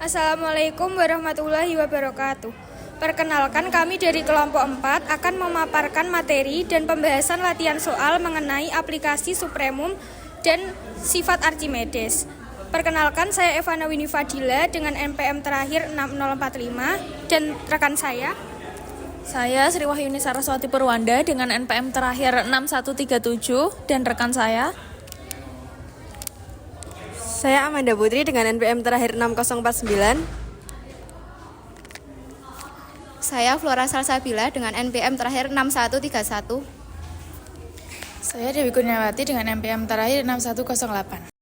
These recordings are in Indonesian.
Assalamualaikum warahmatullahi wabarakatuh. Perkenalkan, kami dari kelompok 4 akan memaparkan materi dan pembahasan latihan soal mengenai aplikasi supremum dan sifat Archimedes. Perkenalkan, saya Evana Winnie Fadila dengan NPM terakhir 6045 dan rekan saya Sri Wahyuni Saraswati Purwanda dengan NPM terakhir 6137 dan rekan saya Amanda Putri dengan NPM terakhir 6049. Saya Flora Salsabila dengan NPM terakhir 6131. Saya Dewi Kurniawati dengan NPM terakhir 6108.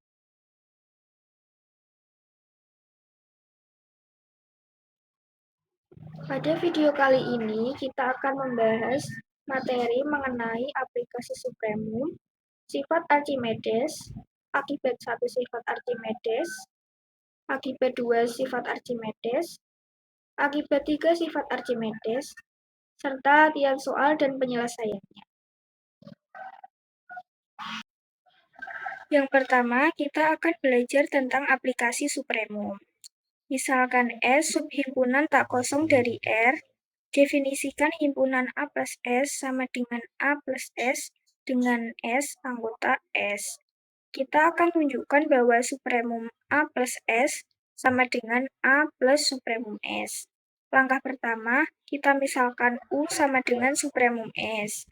Pada video kali ini, kita akan membahas materi mengenai aplikasi supremum, sifat Archimedes, akibat 1 sifat Archimedes, akibat 2 sifat Archimedes, akibat 3 sifat Archimedes, serta latihan soal dan penyelesaiannya. Yang pertama, kita akan belajar tentang aplikasi supremum. Misalkan S subhimpunan tak kosong dari R, definisikan himpunan A plus S sama dengan A plus S dengan S anggota S. Kita akan tunjukkan bahwa supremum A plus S sama dengan A plus supremum S. Langkah pertama, kita misalkan U sama dengan supremum S.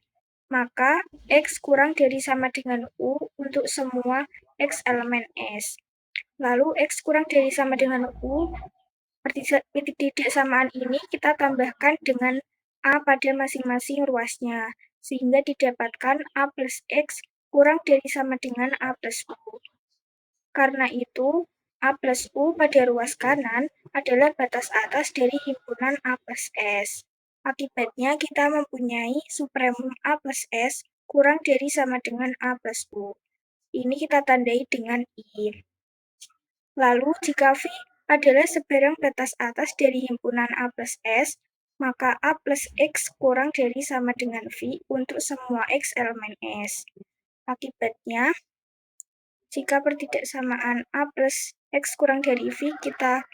Maka X kurang dari sama dengan U untuk semua X elemen S. Lalu X kurang dari sama dengan U, titik samaan ini kita tambahkan dengan A pada masing-masing ruasnya, sehingga didapatkan A plus X kurang dari sama dengan A plus U. Karena itu, A plus U pada ruas kanan adalah batas atas dari himpunan A plus S. Akibatnya kita mempunyai supremum A plus S kurang dari sama dengan A plus U. Ini kita tandai dengan I. Lalu, jika V adalah sebarang batas atas dari himpunan A plus S, maka A plus X kurang dari sama dengan V untuk semua X elemen S. Akibatnya, jika pertidaksamaan A plus X kurang dari V kita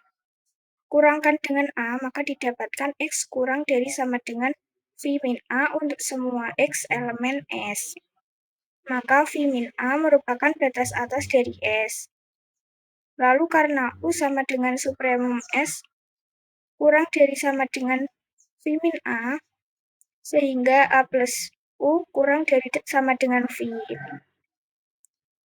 kurangkan dengan A, maka didapatkan X kurang dari sama dengan V min A untuk semua X elemen S. Maka V min A merupakan batas atas dari S. Lalu karena U sama dengan supremum S kurang dari sama dengan V min A, sehingga A plus U kurang dari sama dengan V.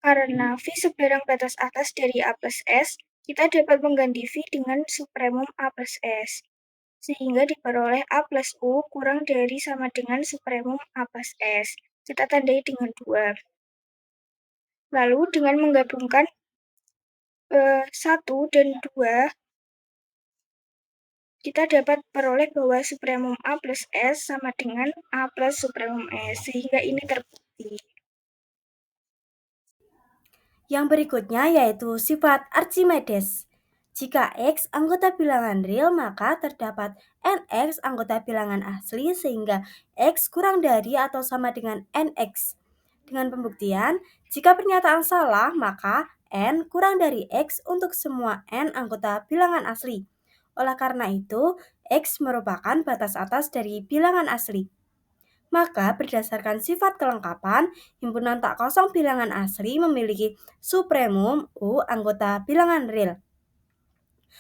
Karena V sebarang batas atas dari A plus S, kita dapat mengganti V dengan supremum A plus S, sehingga diperoleh A plus U kurang dari sama dengan supremum A plus S. Kita tandai dengan 2. Lalu dengan menggabungkan 1 dan 2, kita dapat peroleh bahwa supremum A plus S sama dengan A plus supremum S, sehingga ini terbukti. Yang berikutnya yaitu sifat Archimedes. Jika X anggota bilangan real, maka terdapat NX anggota bilangan asli sehingga X kurang dari atau sama dengan NX. Dengan pembuktian, jika pernyataan salah, maka N kurang dari X untuk semua N anggota bilangan asli. Oleh karena itu, X merupakan batas atas dari bilangan asli. Maka berdasarkan sifat kelengkapan, himpunan tak kosong bilangan asli memiliki supremum U anggota bilangan real.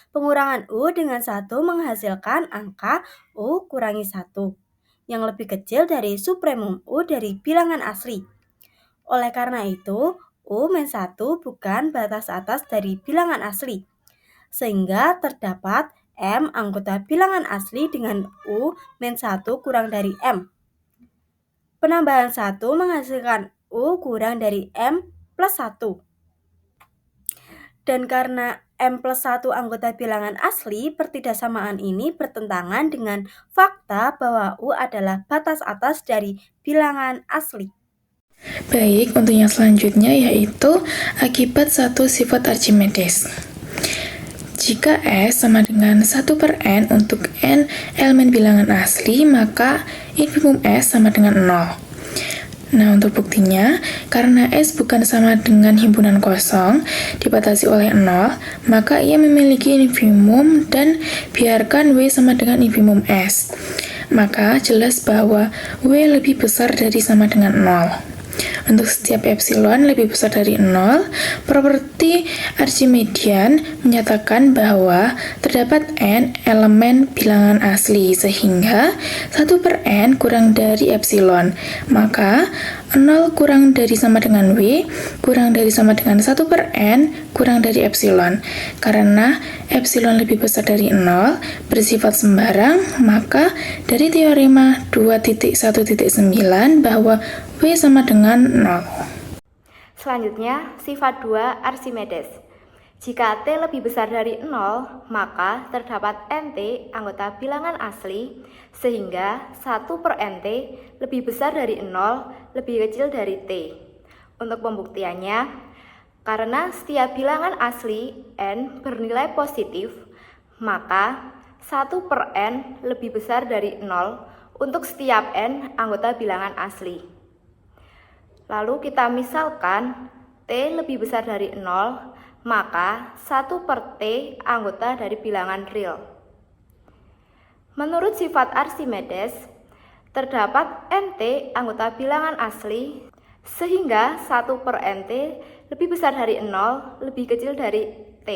Pengurangan U dengan 1 menghasilkan angka U kurangi 1, yang lebih kecil dari supremum U dari bilangan asli. Oleh karena itu, U-1 bukan batas atas dari bilangan asli, sehingga terdapat M anggota bilangan asli dengan U-1 kurang dari M. Penambahan 1 menghasilkan U kurang dari M plus 1. Dan karena M plus 1 anggota bilangan asli, pertidaksamaan ini bertentangan dengan fakta bahwa U adalah batas atas dari bilangan asli. Baik, untuk yang selanjutnya yaitu akibat 1 sifat Archimedes. Jika S sama dengan 1 per N untuk N elemen bilangan asli, maka infimum S sama dengan 0. Nah, untuk buktinya, karena S bukan sama dengan himpunan kosong, dibatasi oleh 0, maka ia memiliki infimum dan biarkan W sama dengan infimum S. Maka jelas bahwa W lebih besar dari sama dengan 0. Untuk setiap epsilon lebih besar dari 0, properti Archimedean menyatakan bahwa terdapat n elemen bilangan asli, sehingga 1/n kurang dari epsilon. Maka 0 kurang dari sama dengan W, kurang dari sama dengan 1/n, kurang dari epsilon. Karena epsilon lebih besar dari 0, bersifat sembarang, maka dari teorema 2.1.9 bahwa W sama dengan 0. Selanjutnya, sifat 2 Archimedes. Jika T lebih besar dari 0, maka terdapat NT anggota bilangan asli, sehingga 1/NT lebih besar dari 0, lebih kecil dari T. Untuk pembuktiannya, karena setiap bilangan asli N bernilai positif, maka 1/N lebih besar dari 0 untuk setiap N anggota bilangan asli. Lalu kita misalkan T lebih besar dari 0, maka 1/T anggota dari bilangan real. Menurut sifat Archimedes, terdapat NT anggota bilangan asli, sehingga 1/NT lebih besar dari 0, lebih kecil dari T.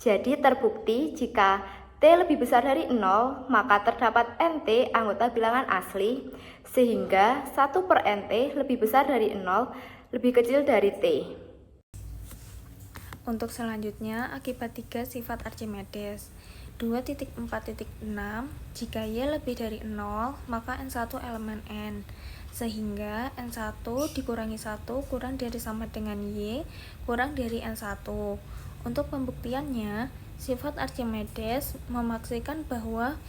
Jadi terbukti jika T lebih besar dari 0, maka terdapat NT anggota bilangan asli, sehingga 1/NT lebih besar dari 0, lebih kecil dari T. Untuk selanjutnya, akibat 3 sifat Archimedes. 2.4.6, jika Y lebih dari 0, maka N1 elemen N, sehingga N1 dikurangi 1 kurang dari sama dengan Y kurang dari N1. Untuk pembuktiannya, sifat Archimedes memastikan bahwa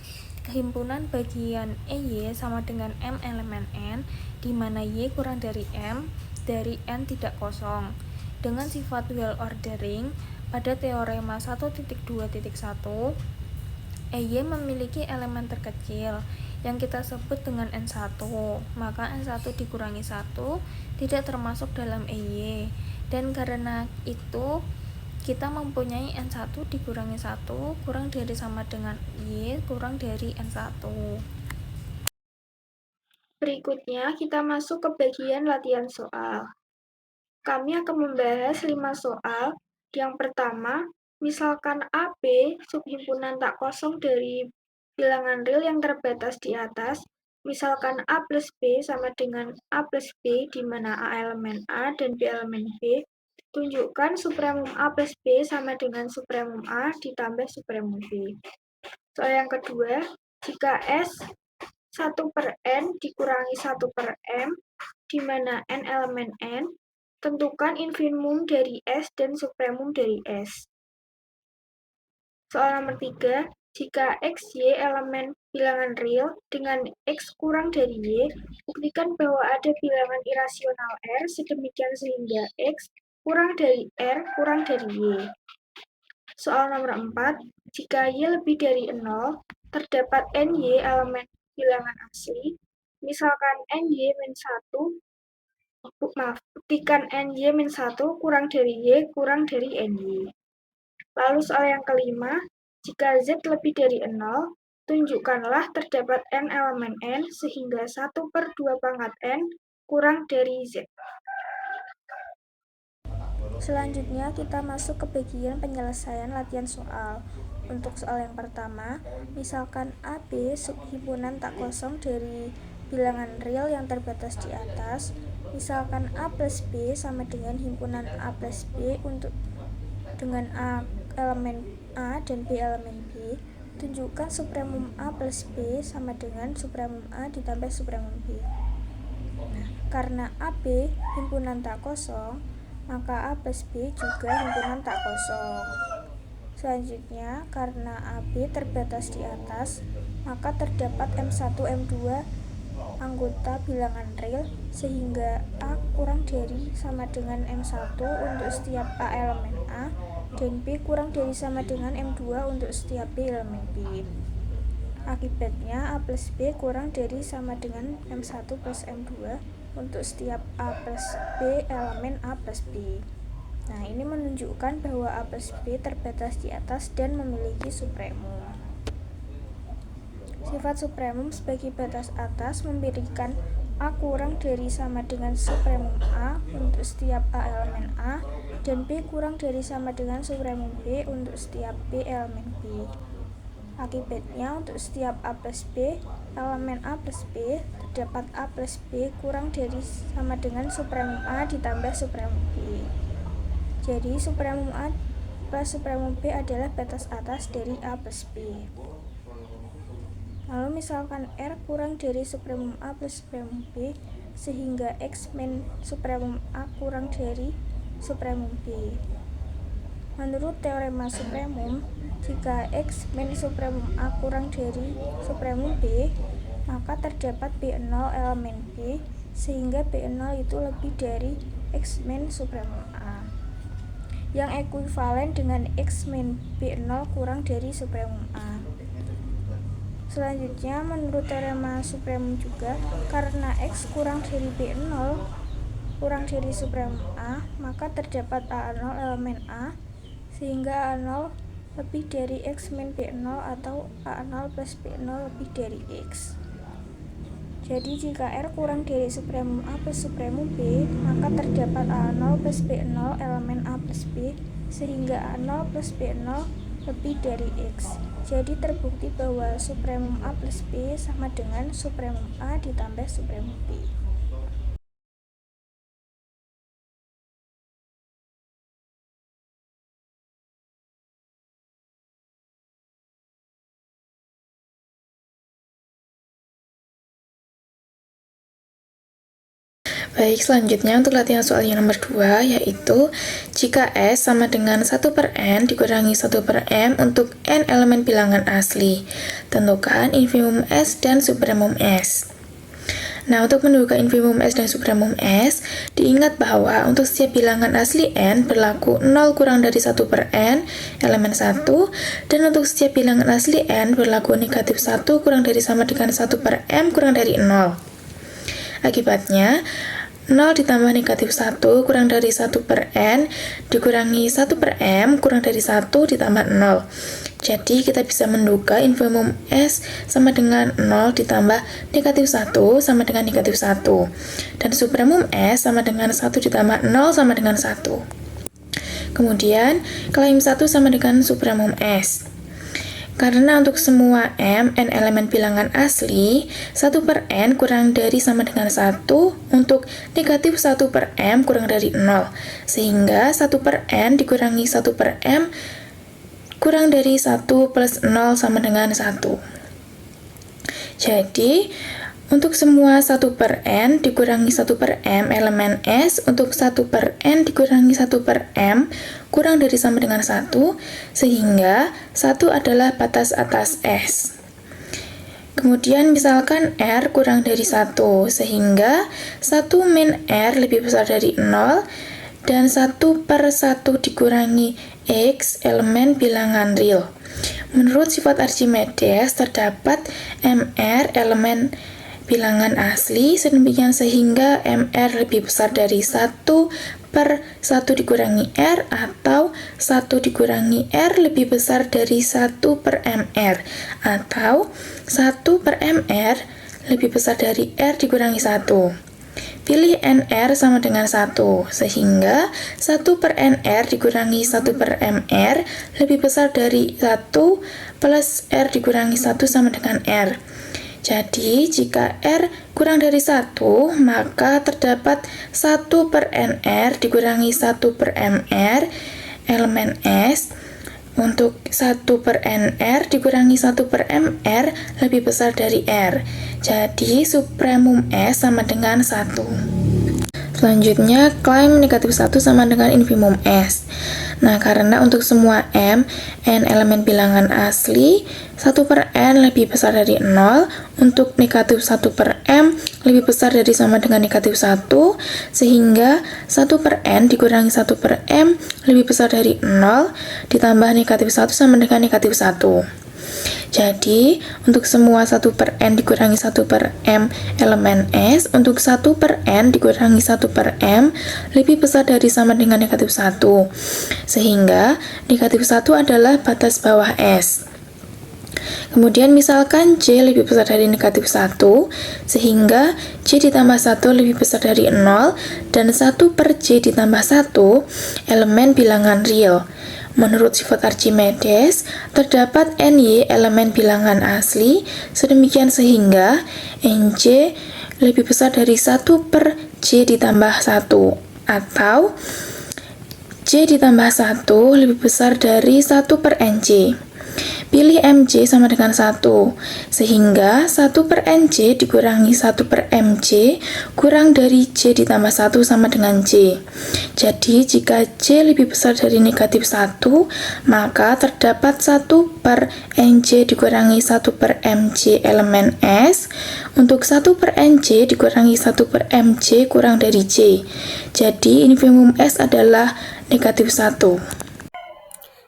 kehimpunan bagian EY sama dengan M elemen N, di mana Y kurang dari M dari N tidak kosong. Dengan sifat well ordering, pada teorema 1.2.1, EY memiliki elemen terkecil yang kita sebut dengan N1, maka N1 dikurangi 1 tidak termasuk dalam EY, dan karena itu kita mempunyai N1 dikurangi 1 kurang dari sama dengan Y kurang dari N1. Berikutnya, kita masuk ke bagian latihan soal. Kami akan membahas 5 soal. Yang pertama, misalkan AB subhimpunan tak kosong dari bilangan real yang terbatas di atas, misalkan A plus B sama dengan A plus B, di mana A elemen A dan B elemen B. Tunjukkan supremum A plus B sama dengan supremum A ditambah supremum B. Soal yang kedua, jika S 1/N dikurangi 1/M, di mana N elemen N, tentukan infimum dari S dan supremum dari S. Soal nomor 3, jika X, Y elemen bilangan real dengan X kurang dari Y, buktikan bahwa ada bilangan irasional R sedemikian sehingga X kurang dari R kurang dari Y. Soal nomor 4, jika Y lebih dari 0, terdapat NY elemen bilangan asli, misalkan NY-1, buktikan NY-1 kurang dari Y kurang dari NY. Lalu soal yang kelima, jika Z lebih dari 0, tunjukkanlah terdapat N elemen N sehingga 1/2 kurang dari Z. Selanjutnya kita masuk ke bagian penyelesaian latihan soal. Untuk soal yang pertama, misalkan AB subhimpunan tak kosong dari bilangan real yang terbatas di atas, misalkan A plus B sama dengan himpunan A plus B dengan A elemen A dan B elemen B, tunjukkan supremum A plus B sama dengan supremum A ditambah supremum B. Nah, karena AB himpunan tak kosong, maka A plus B juga himpunan tak kosong. Selanjutnya, karena AB terbatas di atas, maka terdapat M1, M2 anggota bilangan real, sehingga A kurang dari sama dengan M1 untuk setiap A elemen A, dan B kurang dari sama dengan M2 untuk setiap B elemen B. Akibatnya, A plus B kurang dari sama dengan M1 plus M2, untuk setiap A plus B elemen A plus B. Nah, ini menunjukkan bahwa A plus B terbatas di atas dan memiliki supremum. Sifat supremum sebagai batas atas memberikan A kurang dari sama dengan supremum A untuk setiap A elemen A, dan B kurang dari sama dengan supremum B untuk setiap B elemen B. Akibatnya, untuk setiap A plus B elemen A plus B, terdapat A plus B kurang dari sama dengan supremum A ditambah supremum B. Jadi, supremum A plus supremum B adalah batas atas dari A plus B. Lalu misalkan R kurang dari supremum A plus supremum B, sehingga X min supremum A kurang dari supremum B. Menurut teorema supremum, jika X min supremum A kurang dari supremum B, maka terdapat B0 elemen B, sehingga B0 itu lebih dari X min supremum A, yang ekuivalen dengan X min B0 kurang dari supremum A. Selanjutnya, menurut teorema supremum juga, karena X kurang dari B0 kurang dari supremum A, maka terdapat A0 elemen A, sehingga A0 lebih dari X min B0 atau A0 plus B0 lebih dari X. Jadi, jika R kurang dari supremum A plus supremum B, maka terdapat A0 plus B0 elemen A plus B, sehingga A0 plus B0 lebih dari X. Jadi, terbukti bahwa supremum A plus B sama dengan supremum A ditambah supremum B. Baik, selanjutnya untuk latihan soal yang nomor 2, yaitu jika S sama dengan 1/n dikurangi 1/m untuk n elemen bilangan asli, tentukan infimum S dan supremum S. Nah, untuk menentukan infimum S dan supremum S, diingat bahwa untuk setiap bilangan asli n berlaku 0 kurang dari 1/n elemen 1, dan untuk setiap bilangan asli n berlaku negatif 1 kurang dari sama dengan 1/m kurang dari 0. Akibatnya, 0 ditambah negatif 1 kurang dari 1/n dikurangi 1/m kurang dari 1 ditambah 0. Jadi, kita bisa menduga infimum S sama dengan 0 ditambah negatif 1 sama dengan negatif 1. Dan supremum S sama dengan 1 ditambah 0 sama dengan 1. Kemudian, klaim 1 sama dengan supremum S. Karena untuk semua n elemen bilangan asli, 1/n kurang dari sama dengan 1 untuk negatif 1/m kurang dari 0, sehingga 1/n dikurangi 1/m kurang dari 1 plus 0 sama dengan 1. Jadi, untuk semua 1/n dikurangi 1/m elemen S untuk 1/n dikurangi 1/m kurang dari sama dengan 1, sehingga 1 adalah batas atas S. Kemudian misalkan R kurang dari 1, sehingga 1 min R lebih besar dari 0, dan 1/1 dikurangi X elemen bilangan real. Menurut sifat Archimedes, terdapat MR elemen bilangan asli sedemikian sehingga MR lebih besar dari 1/1 dikurangi R, atau 1 dikurangi R lebih besar dari 1/MR, atau 1/MR lebih besar dari R dikurangi 1. Pilih NR sama dengan 1, sehingga 1/NR dikurangi 1/MR lebih besar dari 1 plus R dikurangi 1 sama dengan R. Jadi, jika R kurang dari 1, maka terdapat 1/NR dikurangi 1/MR elemen S untuk 1/NR dikurangi 1/MR lebih besar dari R. Jadi, supremum S sama dengan 1. Selanjutnya, klaim negatif 1 sama dengan infimum S. Nah, karena untuk semua n elemen bilangan asli, 1/n lebih besar dari 0, untuk negatif 1/m lebih besar dari sama dengan negatif 1, sehingga 1/n dikurangi 1/m lebih besar dari 0, ditambah negatif 1 sama dengan negatif 1. Jadi, untuk semua 1/n dikurangi 1/m elemen S, untuk 1/n dikurangi 1/m lebih besar dari sama dengan negatif 1. Sehingga, negatif 1 adalah batas bawah S. Kemudian misalkan J lebih besar dari negatif 1, sehingga J ditambah 1 lebih besar dari 0, dan 1/J ditambah 1 elemen bilangan real. Menurut sifat Archimedes, terdapat NY elemen bilangan asli, sedemikian sehingga NJ lebih besar dari 1/J ditambah 1, atau J ditambah 1 lebih besar dari 1/NJ. Pilih MJ sama dengan 1, sehingga 1/NJ dikurangi 1/MJ kurang dari J ditambah 1 sama dengan J. Jadi, jika J lebih besar dari negatif 1, maka terdapat 1/NJ dikurangi 1/MJ elemen S, untuk 1/NJ dikurangi 1/MJ kurang dari J. Jadi, infimum S adalah negatif 1.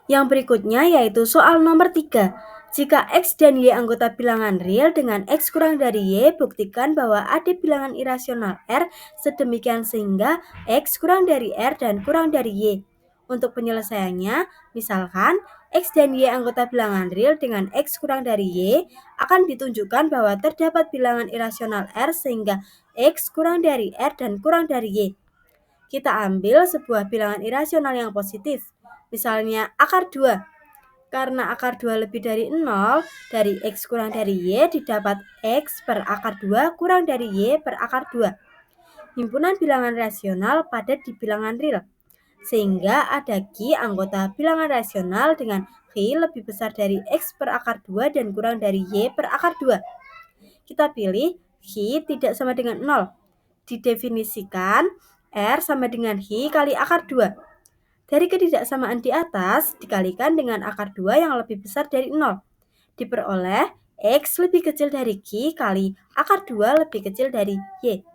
Yang berikutnya yaitu soal nomor 3. Jika X dan Y anggota bilangan real dengan X kurang dari Y, buktikan bahwa ada bilangan irasional R sedemikian sehingga X kurang dari R dan kurang dari Y. Untuk penyelesaiannya, misalkan X dan Y anggota bilangan real dengan X kurang dari Y, akan ditunjukkan bahwa terdapat bilangan irasional R sehingga X kurang dari R dan kurang dari Y. Kita ambil sebuah bilangan irasional yang positif. Misalnya akar 2. Karena akar 2 lebih dari 0, dari X kurang dari Y didapat X per akar 2 kurang dari Y per akar 2. Himpunan bilangan rasional pada di bilangan real. Sehingga ada Q anggota bilangan rasional dengan Q lebih besar dari X per akar 2 dan kurang dari Y per akar 2. Kita pilih Q tidak sama dengan 0. Didefinisikan R sama dengan Q kali akar 2. Dari ketidaksamaan di atas dikalikan dengan akar 2 yang lebih besar dari 0. Diperoleh X lebih kecil dari Q kali akar 2 lebih kecil dari Y.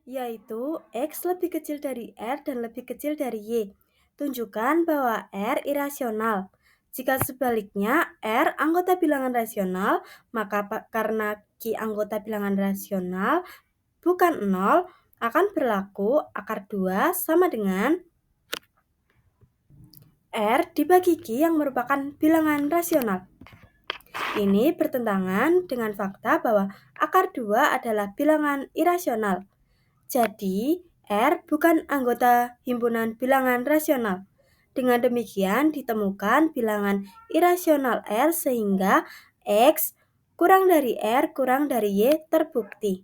Yaitu X lebih kecil dari R dan lebih kecil dari Y. Tunjukkan bahwa R irasional. Jika sebaliknya R anggota bilangan rasional, maka karena Q anggota bilangan rasional bukan 0, akan berlaku akar 2 sama dengan R dibagi Q yang merupakan bilangan rasional. Ini bertentangan dengan fakta bahwa akar 2 adalah bilangan irasional. Jadi, R bukan anggota himpunan bilangan rasional. Dengan demikian ditemukan bilangan irasional R sehingga X kurang dari R kurang dari Y terbukti.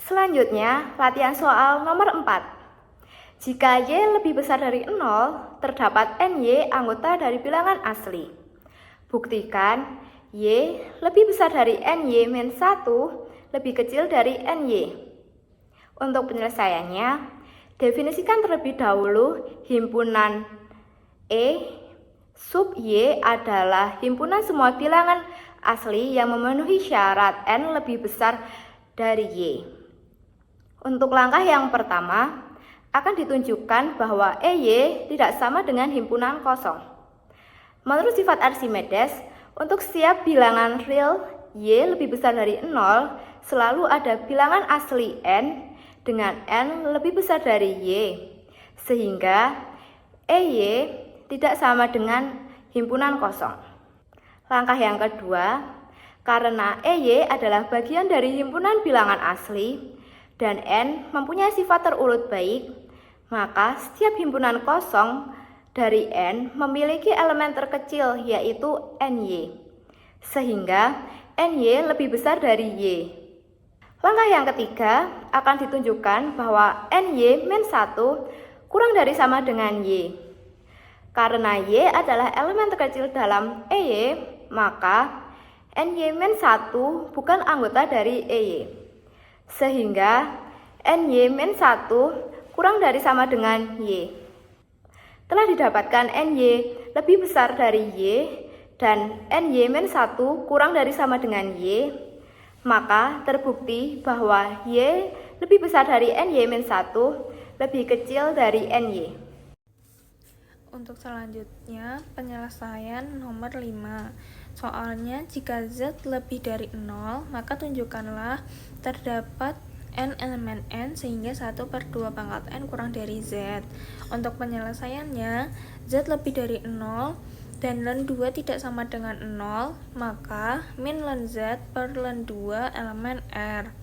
Selanjutnya, latihan soal nomor 4. Jika Y lebih besar dari 0, terdapat NY anggota dari bilangan asli. Buktikan Y lebih besar dari NY-1 lebih kecil dari NY. Untuk penyelesaiannya, definisikan terlebih dahulu himpunan E sub Y adalah himpunan semua bilangan asli yang memenuhi syarat N lebih besar dari Y. Untuk langkah yang pertama, akan ditunjukkan bahwa EY tidak sama dengan himpunan kosong. Menurut sifat Archimedes, untuk setiap bilangan real Y lebih besar dari 0, selalu ada bilangan asli N dengan N lebih besar dari Y, sehingga EY tidak sama dengan himpunan kosong. Langkah yang kedua, karena EY adalah bagian dari himpunan bilangan asli, dan N mempunyai sifat terurut baik, maka setiap himpunan kosong dari N memiliki elemen terkecil yaitu NY, sehingga NY lebih besar dari Y. Langkah yang ketiga akan ditunjukkan bahwa NY-1 kurang dari sama dengan Y. Karena Y adalah elemen terkecil dalam EY, maka NY-1 bukan anggota dari EY, sehingga NY-1 kurang dari sama dengan Y. Telah didapatkan NY lebih besar dari Y dan NY-1 kurang dari sama dengan Y, maka terbukti bahwa Y lebih besar dari NY-1 lebih kecil dari NY. Untuk selanjutnya, penyelesaian nomor 5. Soalnya, jika Z lebih dari 0, maka tunjukkanlah terdapat N elemen N sehingga 1/2 pangkat N kurang dari Z. Untuk penyelesaiannya, Z lebih dari 0 dan len 2 tidak sama dengan 0, maka min len Z per len 2 elemen R.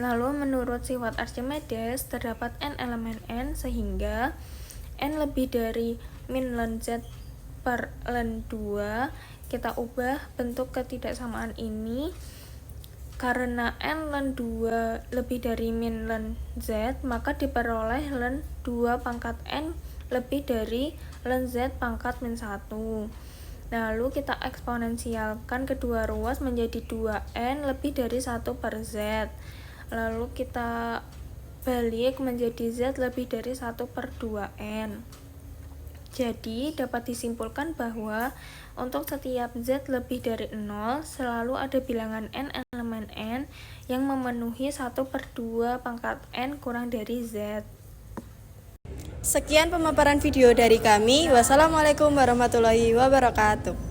Lalu menurut sifat Archimedes, terdapat N elemen N sehingga N lebih dari min len Z per len 2. Kita ubah bentuk ketidaksamaan ini. Karena N len 2 lebih dari min len Z, maka diperoleh len 2 pangkat N lebih dari len Z pangkat min 1. Lalu kita eksponensialkan kedua ruas menjadi 2N lebih dari 1 per Z. Lalu kita balik menjadi Z lebih dari 1 per 2N. Jadi, dapat disimpulkan bahwa untuk setiap Z lebih dari 0, selalu ada bilangan N elemen N yang memenuhi 1/2 pangkat N kurang dari Z. Sekian pemaparan video dari kami. Wassalamualaikum warahmatullahi wabarakatuh.